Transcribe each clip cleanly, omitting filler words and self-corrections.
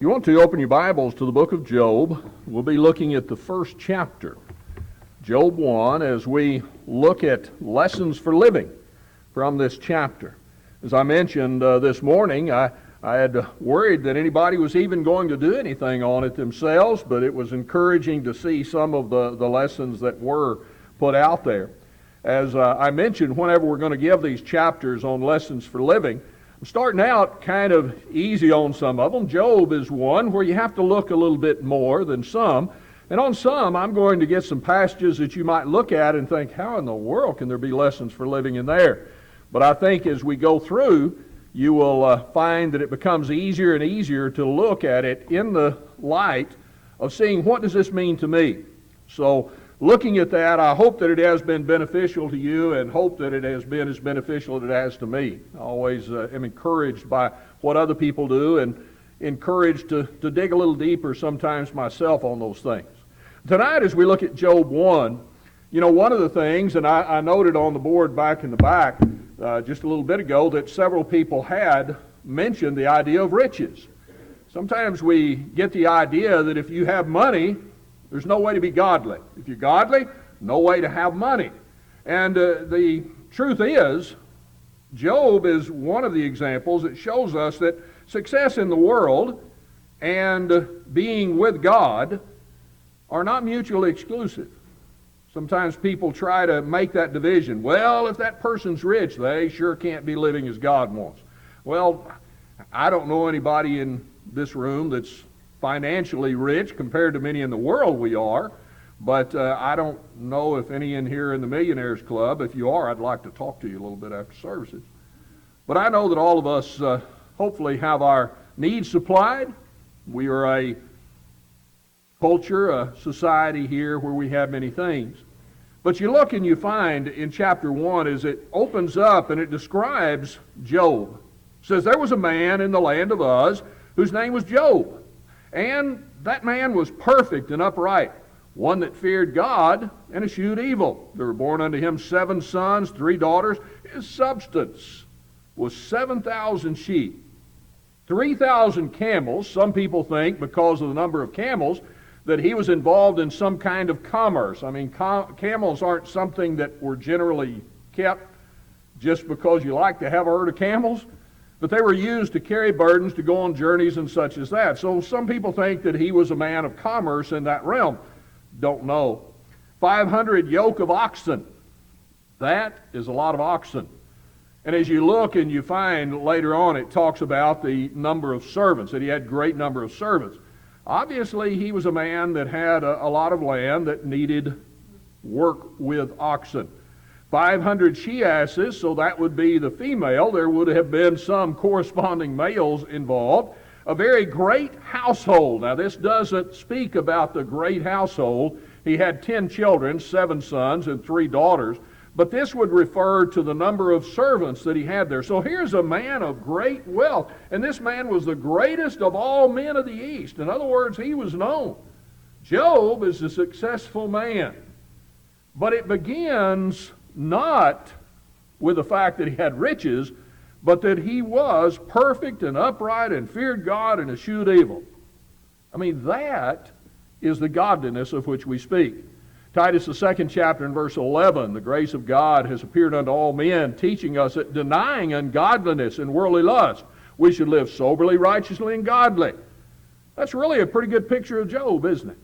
You want to open your Bibles to the book of Job. We'll be looking at the first chapter, Job 1, as we look at lessons for living from this chapter. As I mentioned this morning, I had worried that anybody was even going to do anything on it themselves, but it was encouraging to see some of the lessons that were put out there. As I mentioned, whenever we're going to give these chapters on lessons for living, I'm starting out kind of easy on some of them. Job is one where you have to look a little bit more than some. And on some, I'm going to get some passages that you might look at and think, how in the world can there be lessons for living in there? But I think as we go through, you will find that it becomes easier and easier to look at it in the light of seeing, what does this mean to me? So looking at that, I hope that it has been beneficial to you and hope that it has been as beneficial as it has to me. I always am encouraged by what other people do and encouraged to dig a little deeper sometimes myself on those things. Tonight, as we look at Job 1, you know, one of the things, and I noted on the board back in the back just a little bit ago, that several people had mentioned the idea of riches. Sometimes we get the idea that if you have money, there's no way to be godly. If you're godly, no way to have money. And the truth is, Job is one of the examples that shows us that success in the world and being with God are not mutually exclusive. Sometimes people try to make that division. Well, if that person's rich, they sure can't be living as God wants. Well, I don't know anybody in this room that's financially rich compared to many in the world we are, but I don't know if any in here in the Millionaires Club. If you are, I'd like to talk to you a little bit after services. But I know that all of us hopefully have our needs supplied. We are a culture, a society here where we have many things. But you look and you find in chapter 1 as it opens up and it describes Job. It says, there was a man in the land of Uz whose name was Job. And that man was perfect and upright, one that feared God and eschewed evil. There were born unto him 7 sons, 3 daughters. His substance was 7,000 sheep, 3,000 camels. Some people think, because of the number of camels, that he was involved in some kind of commerce. I mean, camels aren't something that were generally kept just because you like to have a herd of camels. But they were used to carry burdens, to go on journeys and such as that. So some people think that he was a man of commerce in that realm. Don't know. 500 yoke of oxen. That is a lot of oxen. And as you look and you find later on, it talks about the number of servants, that he had a great number of servants. Obviously, he was a man that had a lot of land that needed work with oxen. 500 she-asses, so that would be the female. There would have been some corresponding males involved. A very great household. Now, this doesn't speak about the great household. He had 10 children, 7 sons and 3 daughters. But this would refer to the number of servants that he had there. So here's a man of great wealth. And this man was the greatest of all men of the East. In other words, he was known. Job is a successful man. But it begins not with the fact that he had riches, but that he was perfect and upright and feared God and eschewed evil. I mean, that is the godliness of which we speak. Titus, the 2nd chapter and verse 11, the grace of God has appeared unto all men, teaching us that denying ungodliness and worldly lust, we should live soberly, righteously, and godly. That's really a pretty good picture of Job, isn't it?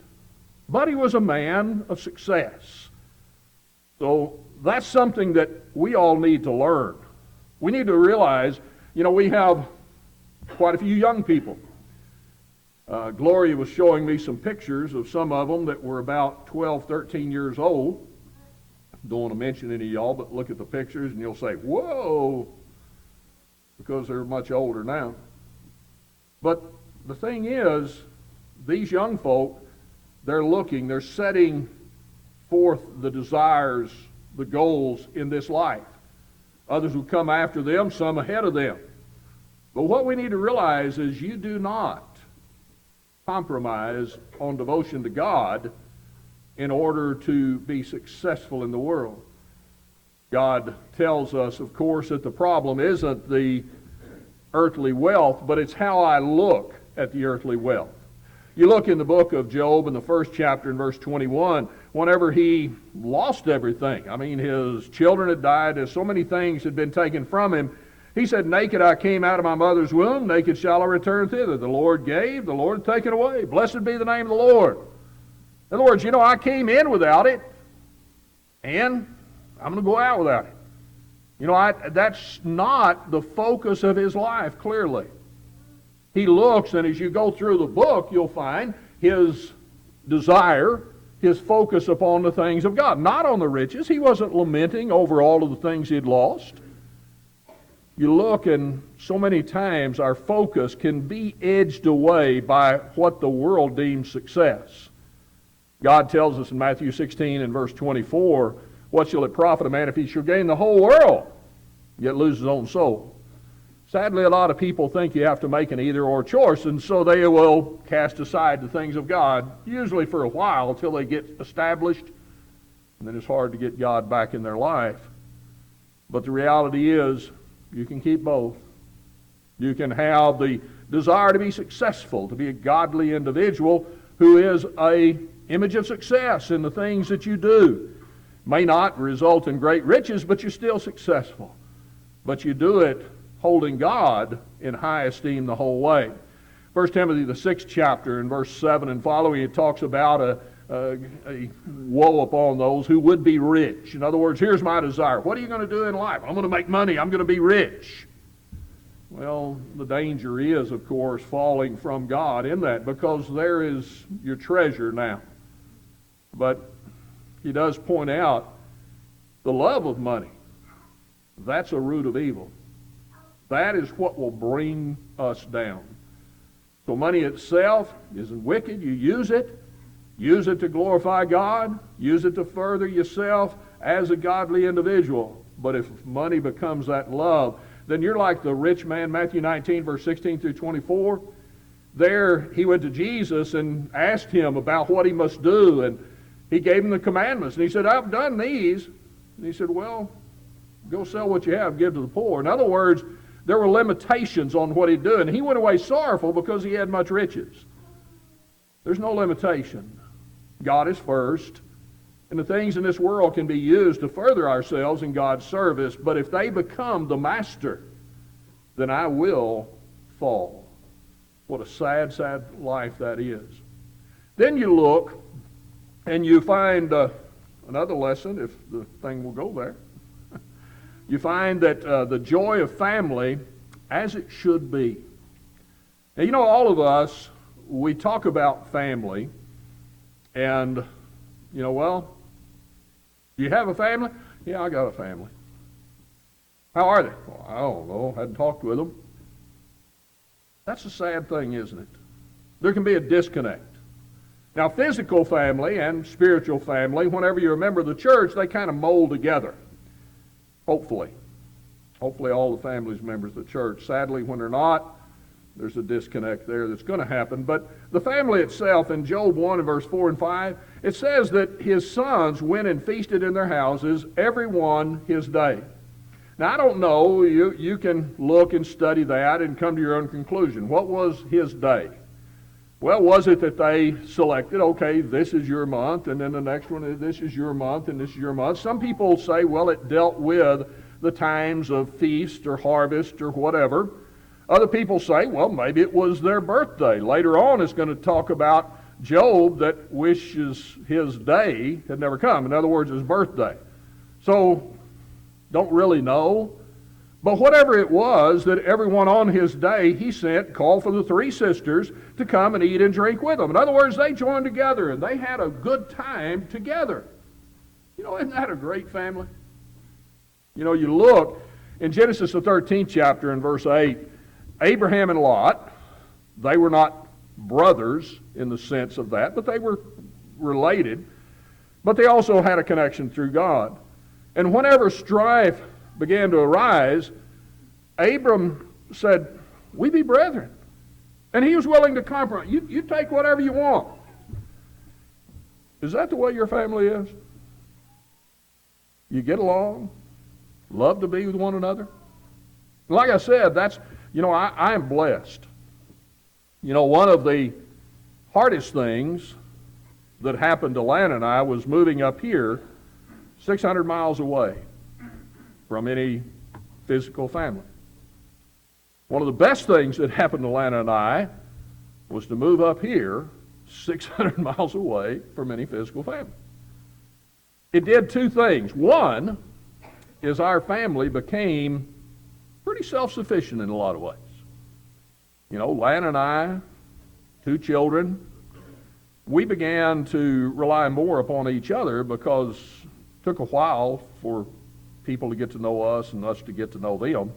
But he was a man of success. So that's something that we all need to learn. We need to realize, you know, we have quite a few young people. Gloria was showing me some pictures of some of them that were about 12, 13 years old. Don't want to mention any of y'all, but look at the pictures and you'll say, whoa, because they're much older now. But the thing is, these young folk, they're setting forth the desires, the goals in this life. Others will come after them, some ahead of them. But what we need to realize is you do not compromise on devotion to God in order to be successful in the world. God tells us, of course, that the problem isn't the earthly wealth, but it's how I look at the earthly wealth. You look in the book of Job in the first chapter in verse 21, whenever he lost everything. I mean, his children had died, and so many things had been taken from him. He said, naked I came out of my mother's womb, naked shall I return thither. The Lord gave, the Lord taken away. Blessed be the name of the Lord. In other words, I came in without it, and I'm going to go out without it. That's not the focus of his life, clearly. He looks, and as you go through the book, you'll find his desire, his focus upon the things of God, not on the riches. He wasn't lamenting over all of the things he had lost. You look, and so many times our focus can be edged away by what the world deems success. God tells us in Matthew 16 and verse 24, what shall it profit a man if he shall gain the whole world, yet lose his own soul? Sadly, a lot of people think you have to make an either-or choice, and so they will cast aside the things of God, usually for a while, until they get established, and then it's hard to get God back in their life. But the reality is, you can keep both. You can have the desire to be successful, to be a godly individual who is an image of success in the things that you do. May not result in great riches, but you're still successful. But you do it holding God in high esteem the whole way. 1 Timothy, the 6th chapter, in verse 7 and following, it talks about a woe upon those who would be rich. In other words, here's my desire. What are you going to do in life? I'm going to make money. I'm going to be rich. Well, the danger is, of course, falling from God in that, because there is your treasure now. But he does point out the love of money. That's a root of evil. That is what will bring us down. So money itself isn't wicked. You use it. Use it to glorify God. Use it to further yourself as a godly individual. But if money becomes that love, then you're like the rich man, Matthew 19, verse 16 through 24. There he went to Jesus and asked him about what he must do, and he gave him the commandments. And he said, I've done these. And he said, well, go sell what you have, give to the poor. In other words, there were limitations on what he'd do, and he went away sorrowful because he had much riches. There's no limitation. God is first, and the things in this world can be used to further ourselves in God's service, but if they become the master, then I will fall. What a sad, sad life that is. Then you look, and you find another lesson, if the thing will go there. You find that the joy of family, as it should be. Now, all of us, we talk about family, and, well, do you have a family? Yeah, I got a family. How are they? Well, I don't know. Hadn't talked with them. That's a sad thing, isn't it? There can be a disconnect. Now, physical family and spiritual family, whenever you're a member of the church, they kind of mold together. Hopefully. Hopefully all the families members of the church. Sadly, when they're not, there's a disconnect there that's going to happen. But the family itself, in Job 1 and verse 4 and 5, it says that his sons went and feasted in their houses, every one his day. Now, I don't know. You can look and study that and come to your own conclusion. What was his day? Well, was it that they selected, okay, this is your month, and then the next one, this is your month, and this is your month? Some people say, well, it dealt with the times of feast or harvest or whatever. Other people say, well, maybe it was their birthday. Later on, it's going to talk about Job that wishes his day had never come. In other words, his birthday. So, don't really know. But whatever it was that everyone on his day he called for the three sisters to come and eat and drink with him. In other words, they joined together and they had a good time together. Isn't that a great family? You look in Genesis the 13th chapter in verse 8, Abraham and Lot, they were not brothers in the sense of that, but they were related. But they also had a connection through God. And whenever strife began to arise, Abram said, we be brethren. And he was willing to compromise. You take whatever you want. Is that the way your family is? You get along, love to be with one another? Like I said, that's, I am blessed. One of the hardest things that happened to Lan and I was moving up here 600 miles away from any physical family. One of the best things that happened to Lan and I was to move up here 600 miles away from any physical family. It did two things. One is our family became pretty self-sufficient in a lot of ways. Lan and I, two children, we began to rely more upon each other because it took a while for people to get to know us and us to get to know them.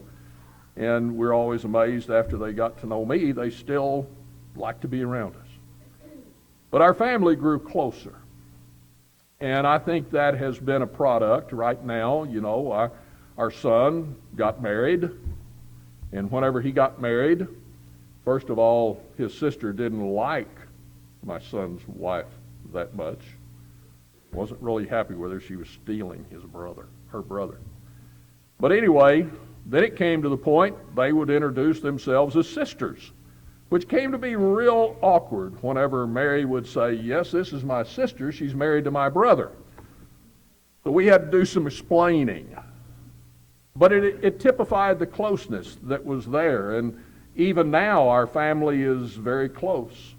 And we're always amazed after they got to know me, they still like to be around us. But our family grew closer. And I think that has been a product right now. Our son got married. And whenever he got married, first of all, his sister didn't like my son's wife that much. Wasn't really happy with her. She was stealing her brother. But anyway, then it came to the point they would introduce themselves as sisters, which came to be real awkward whenever Mary would say, yes, this is my sister. She's married to my brother. So we had to do some explaining. But it typified the closeness that was there. And even now, our family is very close.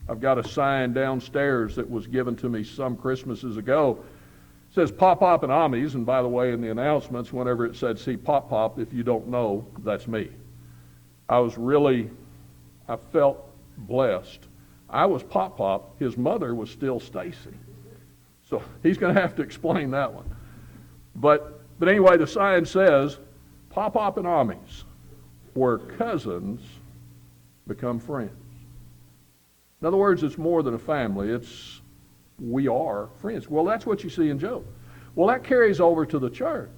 I've got a sign downstairs that was given to me some Christmases ago. It says Pop Pop and Amis, and by the way, in the announcements, whenever it said see Pop Pop, if you don't know, that's me. I felt blessed. I was Pop Pop. His mother was still Stacy. So he's going to have to explain that one. But anyway, the sign says, Pop Pop and Amis, where cousins become friends. In other words, it's more than a family. We are friends. Well, that's what you see in Job. Well, that carries over to the church.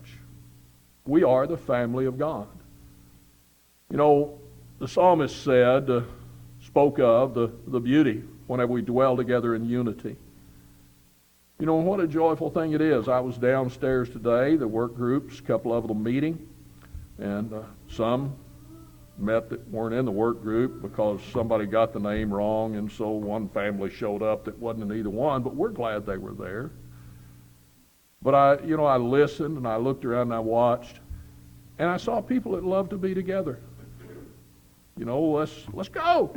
We are the family of God. The psalmist spoke of the beauty whenever we dwell together in unity. What a joyful thing it is. I was downstairs today, the work groups, a couple of them meeting, and some met that weren't in the work group because somebody got the name wrong, and so one family showed up that wasn't in either one, but we're glad they were there. But I listened and I looked around and I watched, and I saw people that love to be together. Let's go.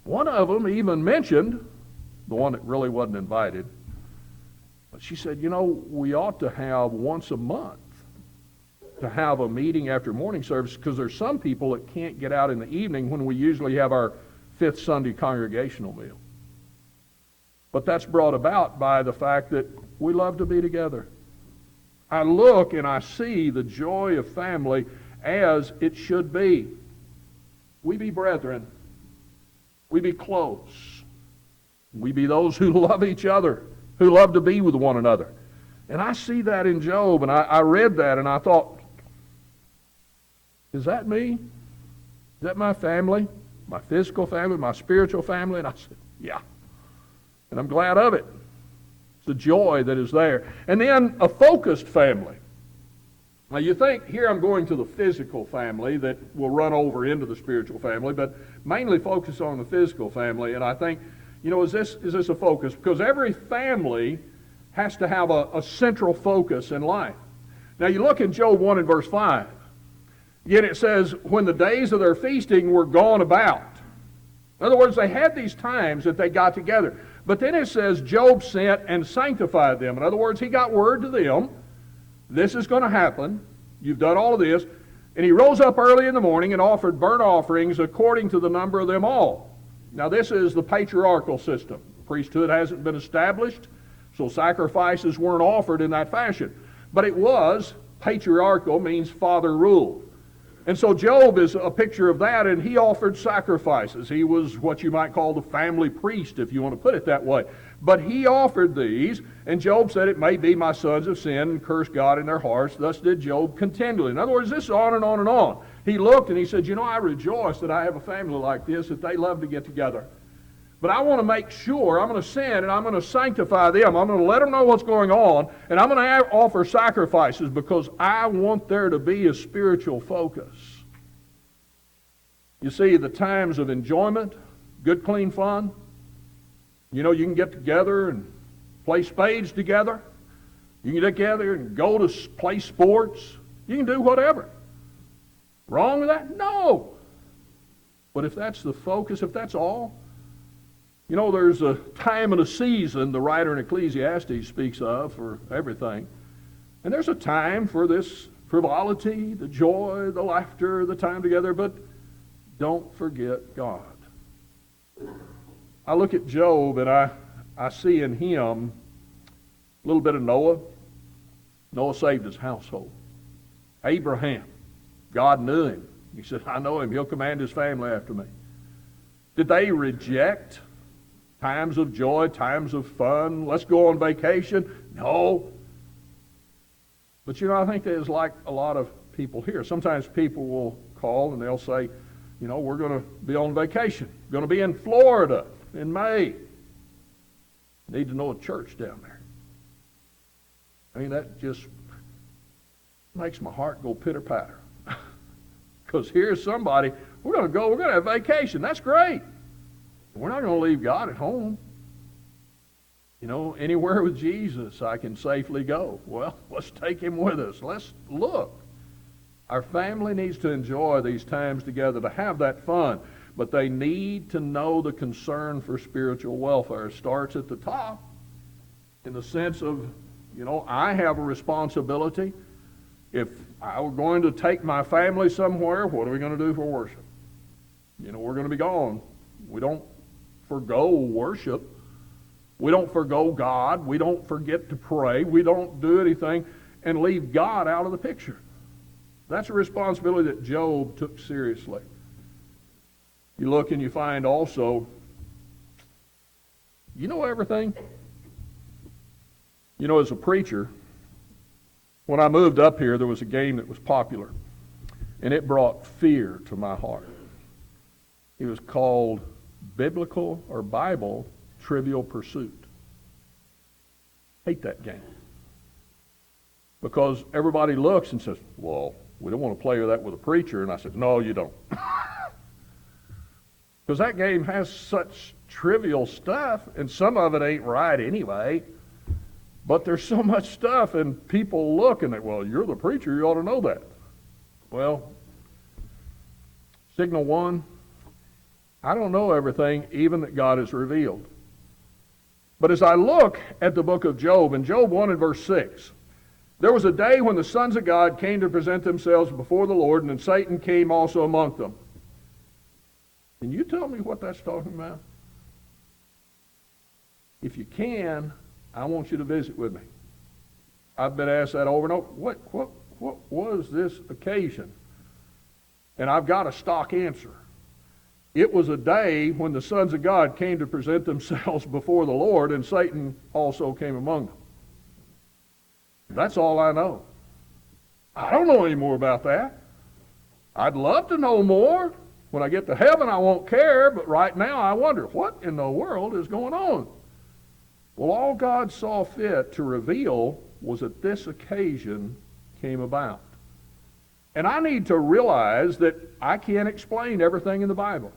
One of them even mentioned, the one that really wasn't invited, but she said, we ought to have once a month to have a meeting after morning service, because there's some people that can't get out in the evening when we usually have our fifth Sunday congregational meal. But that's brought about by the fact that we love to be together. I look and I see the joy of family as it should be. We be brethren. We be close. We be those who love each other, who love to be with one another. And I see that in Job, and I read that and I thought, is that me? Is that my family? My physical family? My spiritual family? And I said, yeah. And I'm glad of it. It's the joy that is there. And then a focused family. Now you think, here I'm going to the physical family that will run over into the spiritual family, but mainly focus on the physical family. And I think, is this a focus? Because every family has to have a central focus in life. Now you look in Job 1 and verse 5. Yet it says, when the days of their feasting were gone about. In other words, they had these times that they got together. But then it says, Job sent and sanctified them. In other words, he got word to them, this is going to happen. You've done all of this. And he rose up early in the morning and offered burnt offerings according to the number of them all. Now this is the patriarchal system. Priesthood hasn't been established, so sacrifices weren't offered in that fashion. But it was, patriarchal means father ruled. And so Job is a picture of that, and he offered sacrifices. He was what you might call the family priest, if you want to put it that way. But he offered these, and Job said, it may be my sons have sinned and cursed God in their hearts. Thus did Job continually. In other words, this is on and on and on. He looked and he said, I rejoice that I have a family like this, that they love to get together. But I want to make sure I'm going to sin and I'm going to sanctify them. I'm going to let them know what's going on, and I'm going to offer sacrifices because I want there to be a spiritual focus. You see, the times of enjoyment, good, clean fun. You know, you can get together and play spades together. You can get together and go to play sports. You can do whatever. Wrong with that? No. But if that's the focus, if that's all, you know, there's a time and a season the writer in Ecclesiastes speaks of for everything. And there's a time for this frivolity, the joy, the laughter, the time together, but don't forget God. I look at Job and I see in him a little bit of Noah. Noah saved his household. Abraham, God knew him. He said, I know him. He'll command his family after me. Did they reject times of joy, times of fun? Let's go on vacation? No. But you know, I think there's like a lot of people here. Sometimes people will call and they'll say, you know, we're going to be on vacation. We're going to be in Florida in May. Need to know a church down there. I mean, that just makes my heart go pitter-patter. Because here's somebody, we're going to have vacation. That's great. We're not going to leave God at home. You know, anywhere with Jesus I can safely go. Well, let's take him with us. Let's look. Our family needs to enjoy these times together, to have that fun. But they need to know the concern for spiritual welfare. It starts at the top in the sense of, you know, I have a responsibility. If I were going to take my family somewhere, what are we going to do for worship? You know, we're going to be gone. We don't forgo worship. We don't forgo God. We don't forget to pray. We don't do anything and leave God out of the picture. That's a responsibility that Job took seriously. You look and you find also, you know everything? You know, as a preacher, when I moved up here, there was a game that was popular, and it brought fear to my heart. It was called Biblical or Bible Trivial Pursuit. Hate that game. Because everybody looks and says, well, we don't want to play that with a preacher. And I said, no, you don't. Because that game has such trivial stuff, and some of it ain't right anyway. But there's so much stuff, and people look and they, well, you're the preacher, you ought to know that. Well, signal one, I don't know everything, even that God has revealed. But as I look at the book of Job, in Job 1 and verse 6, there was a day when the sons of God came to present themselves before the Lord, and then Satan came also among them. Can you tell me what that's talking about? If you can, I want you to visit with me. I've been asked that over and over. What was this occasion? And I've got a stock answer. It was a day when the sons of God came to present themselves before the Lord, and Satan also came among them. That's all I know. I don't know any more about that. I'd love to know more. When I get to heaven, I won't care, but right now I wonder, what in the world is going on? Well, all God saw fit to reveal was that this occasion came about. And I need to realize that I can't explain everything in the Bible.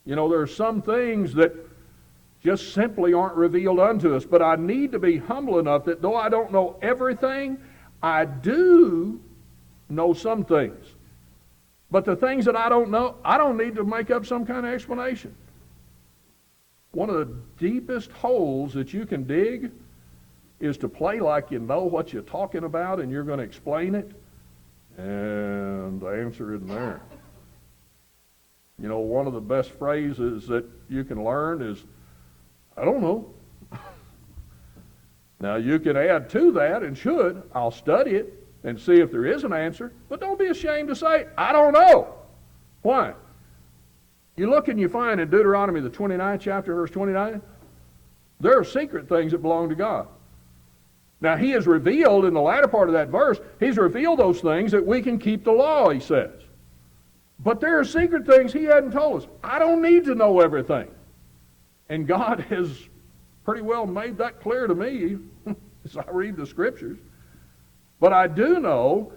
You know, there are some things that just simply aren't revealed unto us, but I need to be humble enough that though I don't know everything, I do know some things. But the things that I don't know, I don't need to make up some kind of explanation. One of the deepest holes that you can dig is to play like you know what you're talking about and you're going to explain it, and the answer isn't there. You know, one of the best phrases that you can learn is, I don't know. Now, you can add to that, and should, I'll study it and see if there is an answer, but don't be ashamed to say, I don't know. Why? You look and you find in Deuteronomy, the 29th chapter, verse 29, there are secret things that belong to God. Now, he has revealed in the latter part of that verse, he's revealed those things that we can keep the law, he says. But there are secret things he hadn't told us. I don't need to know everything. And God has pretty well made that clear to me as I read the scriptures. But I do know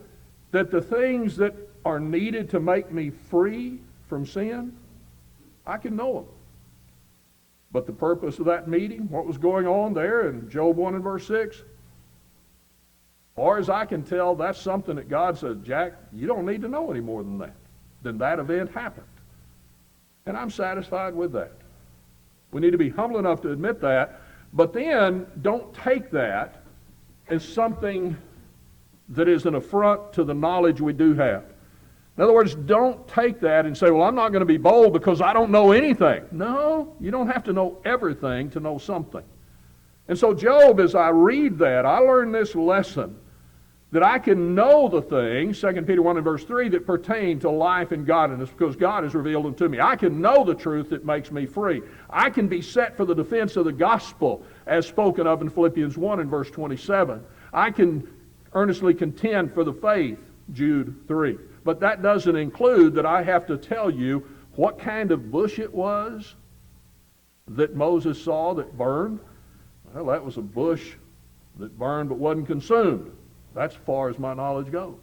that the things that are needed to make me free from sin, I can know them. But the purpose of that meeting, what was going on there in Job 1 and verse 6, as far as I can tell, that's something that God said, Jack, you don't need to know any more than that. Then that event happened. And I'm satisfied with that. We need to be humble enough to admit that, but then don't take that as something that is an affront to the knowledge we do have. In other words, don't take that and say, well, I'm not going to be bold because I don't know anything. No, you don't have to know everything to know something. And so Job, as I read that, I learned this lesson, that I can know the things, 2 Peter 1 and verse 3, that pertain to life and godliness because God has revealed them to me. I can know the truth that makes me free. I can be set for the defense of the gospel as spoken of in Philippians 1 and verse 27. I can earnestly contend for the faith, Jude 3. But that doesn't include that I have to tell you what kind of bush it was that Moses saw that burned. Well, that was a bush that burned but wasn't consumed. That's as far as my knowledge goes.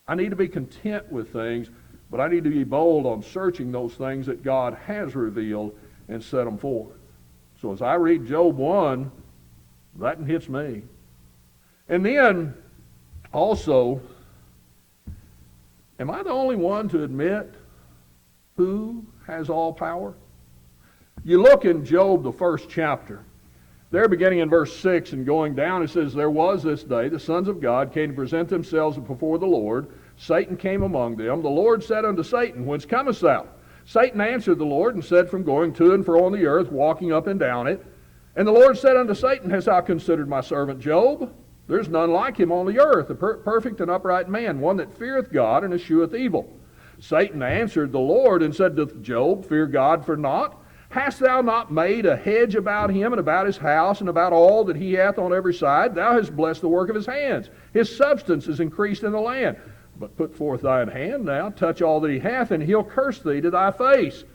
I need to be content with things, but I need to be bold on searching those things that God has revealed and set them forth. So as I read Job 1, that hits me. And then also, am I the only one to admit who has all power? You look in Job, the first chapter. There, beginning in verse 6 and going down, it says, there was this day the sons of God came to present themselves before the Lord. Satan came among them. The Lord said unto Satan, whence comest thou? Satan answered the Lord and said, from going to and fro on the earth, walking up and down it. And the Lord said unto Satan, hast thou considered my servant Job? There's none like him on the earth, a perfect and upright man, one that feareth God and escheweth evil. Satan answered the Lord and said to Job, fear God for naught. Hast thou not made a hedge about him and about his house and about all that he hath on every side? Thou hast blessed the work of his hands. His substance is increased in the land. But put forth thine hand now, touch all that he hath, and he'll curse thee to thy face.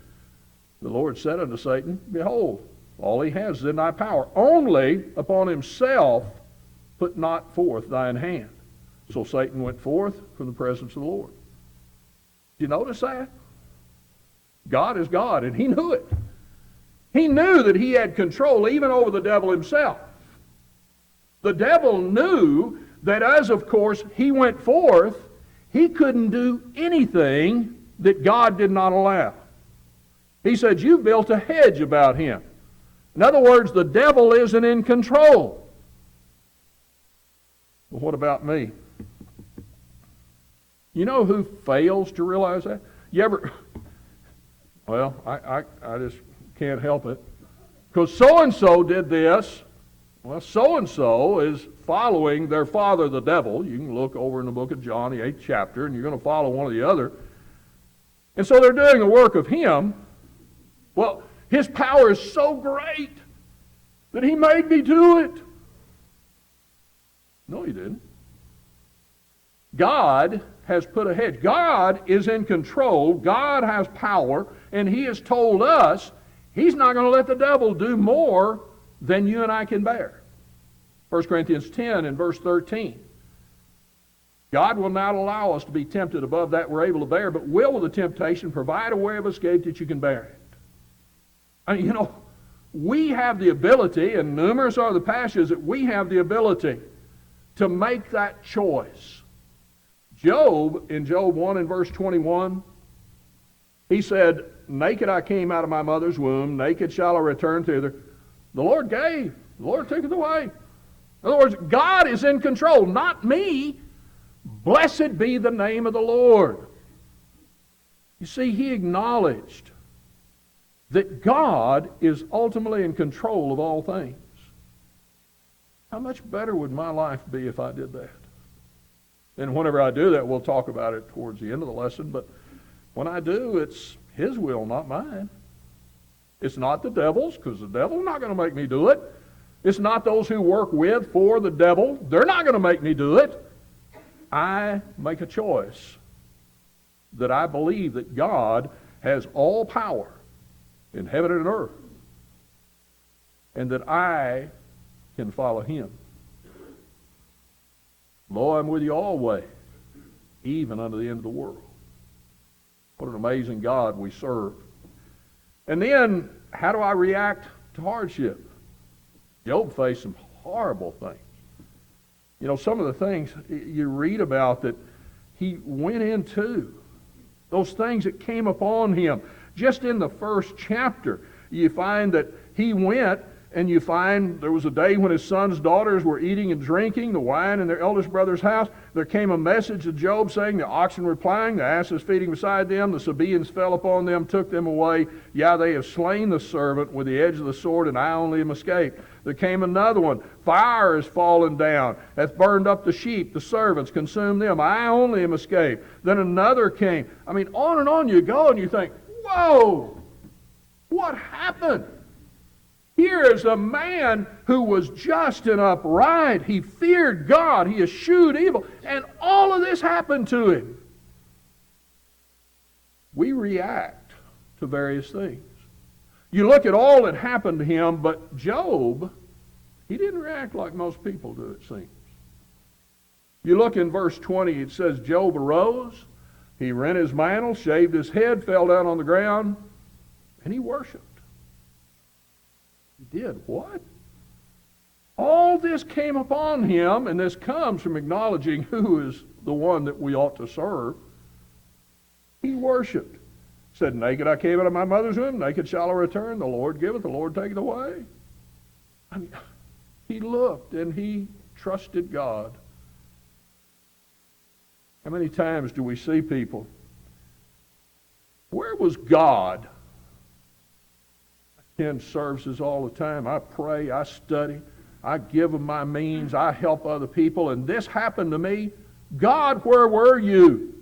The Lord said unto Satan, behold, all he has is in thy power. Only upon himself put not forth thine hand. So Satan went forth from the presence of the Lord. Did you notice that? God is God, and he knew it. He knew that he had control even over the devil himself. The devil knew that as, of course, he went forth, he couldn't do anything that God did not allow. He said, you built a hedge about him. In other words, the devil isn't in control. Well, what about me? You know who fails to realize that? You ever... Well, I just can't help it. Because so-and-so did this. Well, so-and-so is following their father, the devil. You can look over in the book of John, the 8th chapter, and you're going to follow one or the other. And so they're doing the work of him. Well, his power is so great that he made me do it. No, he didn't. God has put a hedge. God is in control. God has power. And he has told us he's not going to let the devil do more than you and I can bear. 1 Corinthians 10 and verse 13. God will not allow us to be tempted above that we're able to bear, but will with the temptation provide a way of escape that you can bear it. I mean, we have the ability, and numerous are the passages that we have the ability to make that choice. Job, in Job 1 and verse 21, he said, naked I came out of my mother's womb, naked shall I return thither. The Lord gave, the Lord took it away. In other words, God is in control, not me. Blessed be the name of the Lord. You see, he acknowledged that God is ultimately in control of all things. How much better would my life be if I did that? And whenever I do that, we'll talk about it towards the end of the lesson, but when I do, it's his will, not mine. It's not the devil's, because the devil's not going to make me do it. It's not those who work with, for the devil. They're not going to make me do it. I make a choice that I believe that God has all power in heaven and earth, and that I can follow him. Lo, I'm with you always, even unto the end of the world. What an amazing God we serve. And then, how do I react to hardship? Job faced some horrible things. You know, some of the things you read about that he went into, those things that came upon him. Just in the first chapter, you find that he went, and you find there was a day when his son's daughters were eating and drinking the wine in their eldest brother's house. There came a message to Job saying, the oxen were plowing, the asses feeding beside them, the Sabaeans fell upon them, took them away. Yeah, they have slain the servant with the edge of the sword, and I only am escaped. There came another one. Fire has fallen down, hath burned up the sheep, the servants, consumed them. I only am escaped. Then another came. I mean, on and on you go, and you think, whoa, what happened? Here is a man who was just and upright. He feared God. He eschewed evil. And all of this happened to him. We react to various things. You look at all that happened to him, but Job, he didn't react like most people do, it seems. You look in verse 20, it says, Job arose, he rent his mantle, shaved his head, fell down on the ground, and he worshiped. He did what? All this came upon him, and this comes from acknowledging who is the one that we ought to serve. He worshiped. Said, naked I came out of my mother's womb, naked shall I return. The Lord giveth, the Lord taketh away. I mean, he looked and he trusted God. How many times do we see people? Where was God? I attend services all the time. I pray, I study, I give them my means, I help other people, and this happened to me. God, where were you?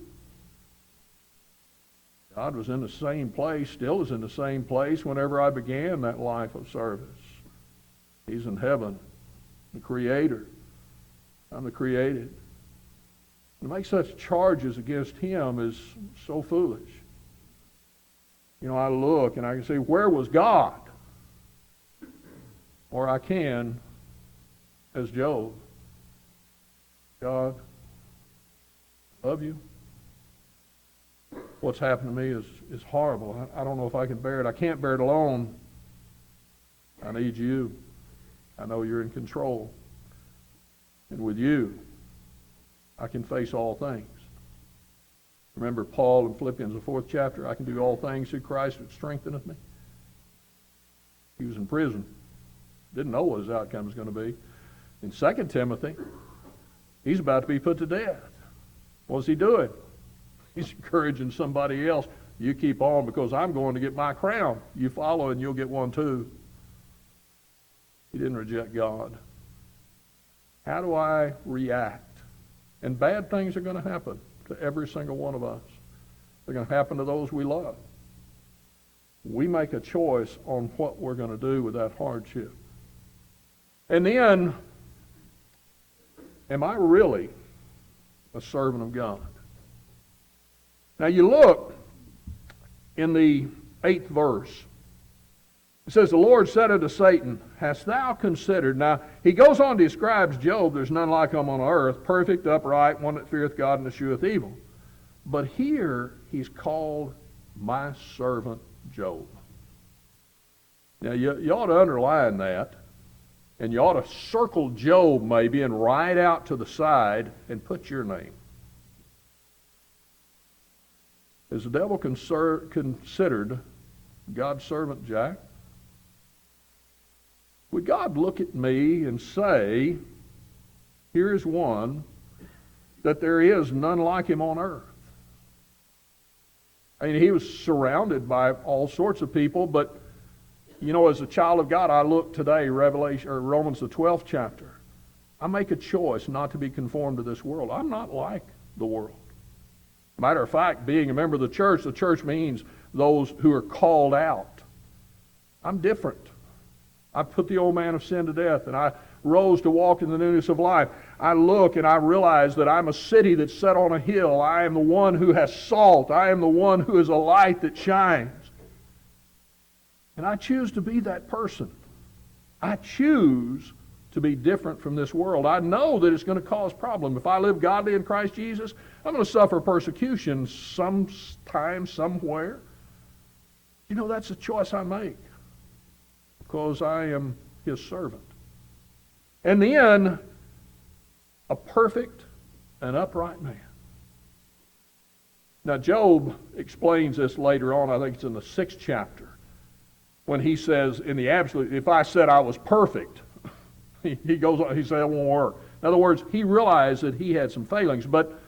God was in the same place, still is in the same place whenever I began that life of service. He's in heaven, the Creator. I'm the created. To make such charges against Him is so foolish. You know, I look and I can say, where was God? Or I can, as Job, God, I love you. What's happened to me is horrible. I don't know if I can bear it. I can't bear it alone. I need you. I know you're in control. And with you, I can face all things. Remember Paul in Philippians, the 4th chapter, I can do all things through Christ that strengtheneth me. He was in prison. Didn't know what his outcome was going to be. In 2 Timothy, he's about to be put to death. What's he doing? He's encouraging somebody else. You keep on because I'm going to get my crown. You follow and you'll get one too. He didn't reject God. How do I react? And bad things are going to happen to every single one of us. They're going to happen to those we love. We make a choice on what we're going to do with that hardship. And then, am I really a servant of God? Now you look in the 8th verse. It says, the Lord said unto Satan, hast thou considered? Now, he goes on to describe Job. There's none like him on earth, perfect, upright, one that feareth God and escheweth evil. But here, he's called my servant Job. Now, you ought to underline that, and you ought to circle Job maybe and write out to the side and put your name. Is the devil considered God's servant Jack? Would God look at me and say, here is one that there is none like him on earth? I mean, he was surrounded by all sorts of people, but, you know, as a child of God, I look today, Romans the 12th chapter. I make a choice not to be conformed to this world. I'm not like the world. Matter of fact, being a member of the church means those who are called out. I'm different. I put the old man of sin to death, and I rose to walk in the newness of life. I look and I realize that I'm a city that's set on a hill. I am the one who has salt. I am the one who is a light that shines. And I choose to be that person. I choose to be different from this world. I know that it's going to cause problem. If I live godly in Christ Jesus, I'm going to suffer persecution sometime, somewhere. You know, that's a choice I make because I am his servant. And then, a perfect and upright man. Now, Job explains this later on. I think it's in the 6th chapter, when he says, in the absolute, if I said I was perfect, he goes on, he said it won't work. In other words, he realized that he had some failings, but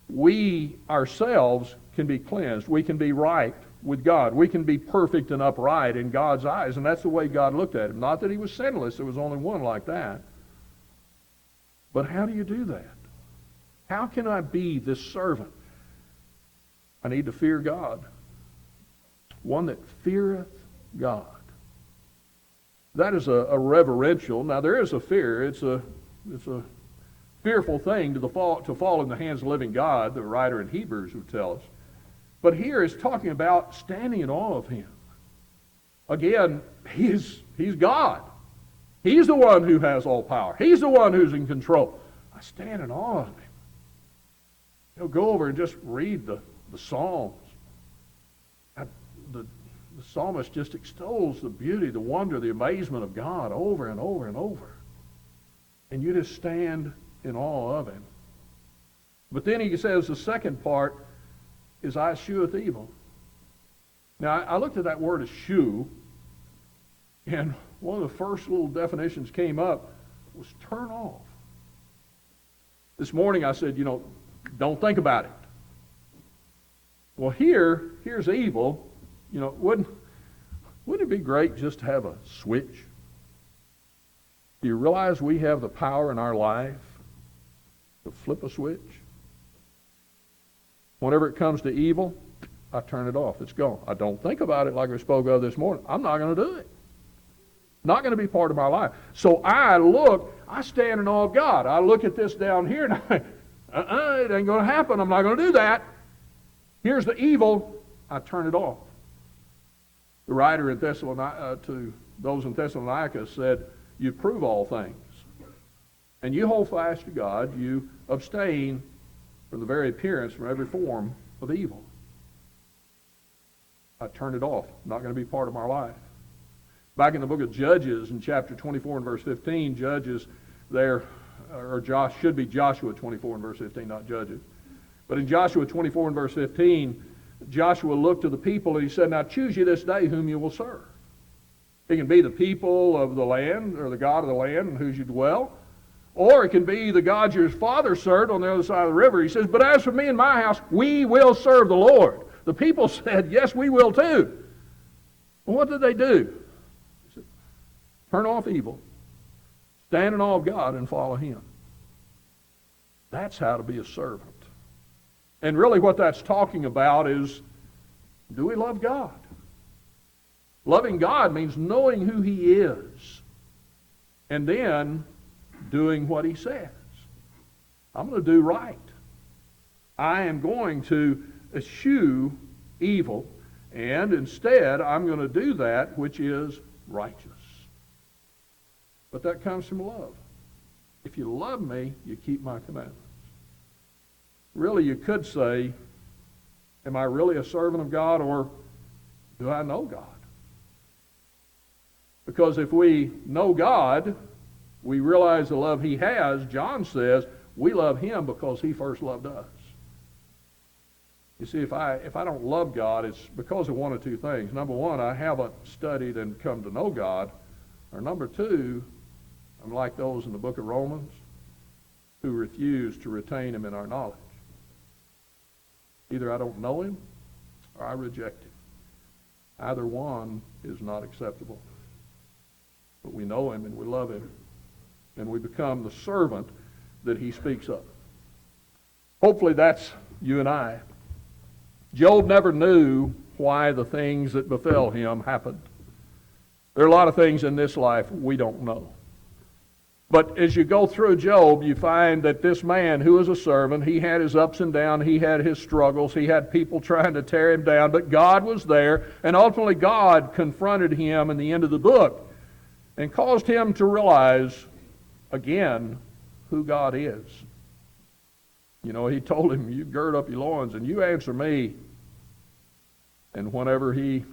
we ourselves can be cleansed. We can be right with God. We can be perfect and upright in God's eyes, and that's the way God looked at him. Not that he was sinless. There was only one like that. But how do you do that? How can I be this servant? I need to fear God. One that feareth God. That is a reverential. Now there is a fear. It's a fearful thing to fall in the hands of the living God, the writer in Hebrews would tell us. But here it's talking about standing in awe of him. Again, he's God. He's the one who has all power. He's the one who's in control. I stand in awe of him. Go over and just read the Psalms. The psalmist just extols the beauty, the wonder, the amazement of God over and over and over. And you just stand in awe of him. But then he says the second part is, I escheweth evil. Now, I looked at that word eschew, and one of the first little definitions came up was turn off. This morning I said, don't think about it. Well, here's evil. Wouldn't it be great just to have a switch? Do you realize we have the power in our life to flip a switch? Whenever it comes to evil, I turn it off. It's gone. I don't think about it like we spoke of this morning. I'm not going to do it. Not going to be part of my life. So I stand in awe of God. I look at this down here and it ain't going to happen. I'm not going to do that. Here's the evil. I turn it off. The writer in to those in Thessalonica said, you prove all things. And you hold fast to God. You abstain from the very appearance, from every form of evil. I turn it off. Not going to be part of my life. Back in the book of Judges, in chapter 24 and verse 15, Judges there, should be Joshua 24 and verse 15, not Judges. But in Joshua 24 and verse 15, Joshua looked to the people and he said, now choose you this day whom you will serve. It can be the people of the land, or the God of the land in whose you dwell, or it can be the God your father served on the other side of the river. He says, but as for me and my house, we will serve the Lord. The people said, yes, we will too. Well, what did they do? He said, turn off evil, stand in awe of God, and follow him. That's how to be a servant. And really what that's talking about is, do we love God? Loving God means knowing who he is and then doing what he says. I'm going to do right. I am going to eschew evil, and instead I'm going to do that which is righteous. But that comes from love. If you love me, you keep my commandments. Really, you could say, am I really a servant of God, or do I know God? Because if we know God, we realize the love he has. John says, we love him because he first loved us. You see, if I don't love God, it's because of one of two things. Number one, I haven't studied and come to know God. Or number two, I'm like those in the book of Romans who refuse to retain him in our knowledge. Either I don't know him or I reject him. Either one is not acceptable. But we know him and we love him, and we become the servant that he speaks of. Hopefully that's you and I. Job never knew why the things that befell him happened. There are a lot of things in this life we don't know. But as you go through Job, you find that this man who was a servant, he had his ups and downs, he had his struggles, he had people trying to tear him down, but God was there, and ultimately God confronted him in the end of the book and caused him to realize again who God is. You know, he told him, you gird up your loins and you answer me. And whenever he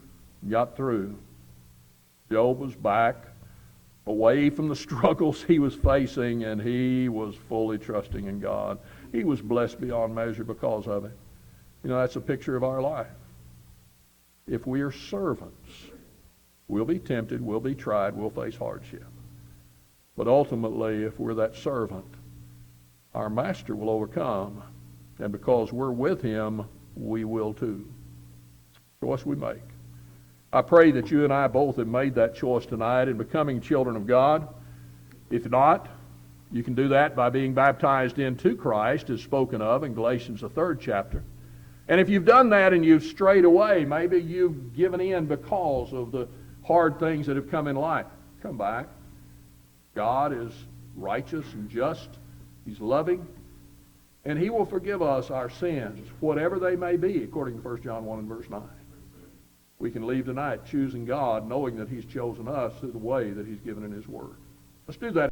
got through, Job was back away from the struggles he was facing, and he was fully trusting in God. He was blessed beyond measure because of it. You know, that's a picture of our life. If we are servants, we'll be tempted, we'll be tried, we'll face hardship. But ultimately, if we're that servant, our master will overcome, and because we're with him, we will too. Choice we make. I pray that you and I both have made that choice tonight in becoming children of God. If not, you can do that by being baptized into Christ, as spoken of in Galatians, the 3rd chapter. And if you've done that and you've strayed away, maybe you've given in because of the hard things that have come in life, come back. God is righteous and just. He's loving. And he will forgive us our sins, whatever they may be, according to 1 John 1 and verse 9. We can leave tonight choosing God, knowing that he's chosen us through the way that he's given in his word. Let's do that.